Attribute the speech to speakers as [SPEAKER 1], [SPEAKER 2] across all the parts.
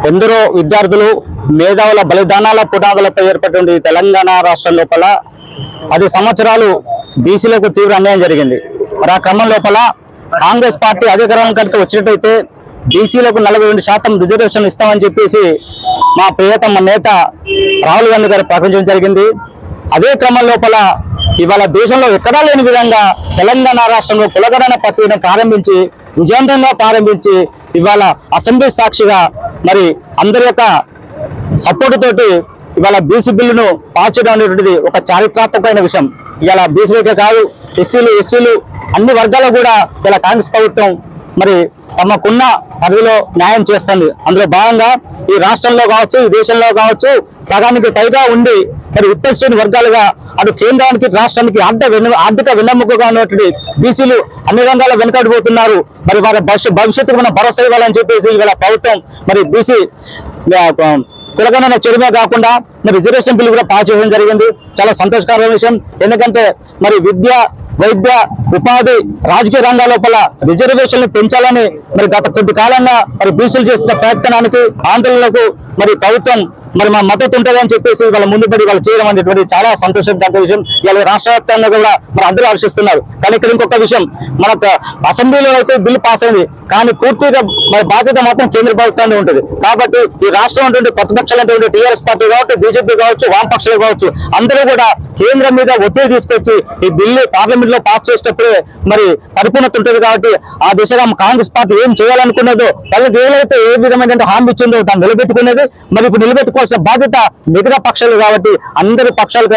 [SPEAKER 1] ఎందరో విద్యార్థులు మేధావుల బలిదానాల పునాదులపై ఏర్పడిన తెలంగాణ రాష్ట్రం లోపల 10 సంవత్సరాలు బీసీలకు తీవ్ర అన్యాయం జరిగింది. మరి ఆ క్రమం లోపల కాంగ్రెస్ పార్టీ అధికారం కనుక వచ్చినట్టయితే బీసీలకు 42% రిజర్వేషన్ ఇస్తామని చెప్పేసి మా ప్రియతమ నేత రాహుల్ గాంధీ గారు ప్రకటించడం జరిగింది. అదే క్రమం లోపల ఇవాళ దేశంలో ఎక్కడా లేని విధంగా తెలంగాణ రాష్ట్రంలో కులగణన ప్రక్రియను ప్రారంభించి విజయవంతంగా ప్రారంభించి ఇవాళ అసెంబ్లీ సాక్షిగా మరి అందరి యొక్క సపోర్టు తోటి ఇవాళ బీసీ బిల్లును పాస్ చేయడం అనేటువంటిది ఒక చారిత్రాత్మకమైన విషయం. ఇవాళ బీసీలకే కాదు ఎస్సీలు అన్ని వర్గాలు కూడా ఇలా కాంగ్రెస్ ప్రభుత్వం మరి తమకున్న పరిధిలో న్యాయం చేస్తుంది. అందులో భాగంగా ఈ రాష్ట్రంలో కావచ్చు ఈ దేశంలో కావచ్చు సగానికి పైగా ఉండి మరి ఉత్తర శ్రేణి వర్గాలుగా అటు కేంద్రానికి రాష్ట్రానికి ఆర్థిక వెన్నెముకగా ఉన్నటువంటి బీసీలు అన్ని రంగాల్లో వెనుకబడిపోతున్నారు. మరి వారి భవిష్యత్తుకు మనం భరోసా ఇవ్వాలని చెప్పేసి ఇవాళ ప్రభుత్వం మరి బీసీ కులగణన చేయడమే కాకుండా మరి రిజర్వేషన్ బిల్లు కూడా పాస్ చేయడం జరిగింది. చాలా సంతోషకరమైన విషయం. ఎందుకంటే మరి విద్య వైద్య ఉపాధి రాజకీయ రంగాల లోపల రిజర్వేషన్లు పెంచాలని మరి గత కొద్ది కాలంగా మరి బీసీలు చేస్తున్న ప్రయత్నానికి ఆందోళనలకు మరి ప్రభుత్వం మరి మా మద్దతు ఉంటుందని చెప్పేసి వాళ్ళ ముందుపడి వాళ్ళు చేయడం అనేటువంటి చాలా సంతోషకరమైన విషయం. ఇవాళ రాష్ట్ర వ్యాప్తంగా కూడా మరి అందరూ హర్షిస్తున్నారు. కానీ ఇక్కడ ఇంకొక విషయం, మనకు అసెంబ్లీలో అయితే బిల్లు పాస్ అయింది కానీ పూర్తిగా మరి బాధ్యత మాత్రం కేంద్ర ప్రభుత్వాన్ని ఉంటుంది. కాబట్టి ఈ రాష్ట్రం అంటే ప్రతిపక్షాలు అంటే టీఆర్ఎస్ పార్టీ కావచ్చు బీజేపీ కావచ్చు వామపక్షాలు కావచ్చు అందరూ కూడా కేంద్రం మీద ఒత్తిడి తీసుకొచ్చి ఈ బిల్లు పార్లమెంట్ లో పాస్ చేసేటప్పుడే మరి పరిపూర్ణత ఉంటుంది. కాబట్టి ఆ దిశగా కాంగ్రెస్ పార్టీ ఏం చేయాలనుకున్నదో వాళ్ళకి ఏదైతే ఏ విధమైన హామీ ఇచ్చిందో దాన్ని నిలబెట్టుకునేది. మరి ఇప్పుడు నిలబెట్టుకోవాల్సిన బాధ్యత మిగతా పక్షాలు కాబట్టి అందరి పక్షాలు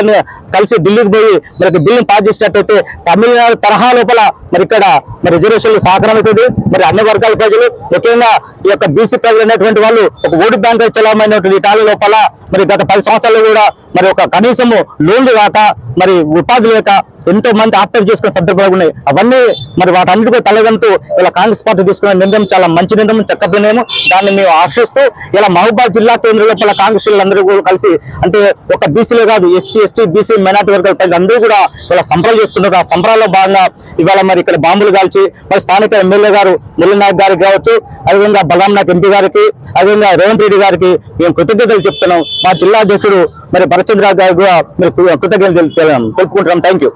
[SPEAKER 1] కలిసి ఢిల్లీకి పోయి మరి బిల్లును పాస్ చేసినట్టయితే తమిళనాడు తరహా లోపల మరి ఇక్కడ మరి రిజర్వేషన్లు సాకారమవుతుంది. మరి అన్ని వర్గాల ప్రజలు ముఖ్యంగా ఈ యొక్క బీసీ ప్రజలు అనేటువంటి వాళ్ళు ఒక ఓటు బ్యాంక్ చలమైనటువంటి కాలం లోపల మరి గత 10 సంవత్సరాలు కూడా మరి ఒక కనీసము లోన్లు రాక మరి ఉపాధి లేక ఎంతో మంది ఆత్మహత్య చేసుకునే సందర్భాలు ఉన్నాయి. అవన్నీ మరి వాటన్నిటికీ తలగంతూ ఇలా కాంగ్రెస్ పార్టీ తీసుకున్న నిర్ణయం చాలా మంచి నిర్ణయం, చక్కటి నిర్ణయం. దాన్ని మేము ఆశిస్తూ ఇలా మహబూబాద్ జిల్లా కేంద్రం లోపల కాంగ్రెస్ అందరూ కూడా కలిసి అంటే ఒక బీసీలే కాదు ఎస్సీ ఎస్టీ బీసీ మైనార్టీ వర్గాల ప్రజలు అందరూ కూడా ఇలా సంబరాలు చేసుకుంటారు. ఆ సంబరాల్లో భాగంగా ఇవాళ మరి ఇక్కడ బాంబులు కాల్చి మరి స్థానిక ఎమ్మెల్యే గారు మురళీనాయక్ గారికి కావచ్చు, అదేవిధంగా బలరాం నాయక్ ఎంపీ గారికి, అదేవిధంగా రేవంత్ రెడ్డి గారికి మేము కృతజ్ఞతలు చెప్తున్నాం. మా జిల్లా అధ్యక్షుడు మరి భరచంద్ర గారికి కూడా మీరు కృతజ్ఞతలు తెలుపుకుంటున్నాం. Thank you.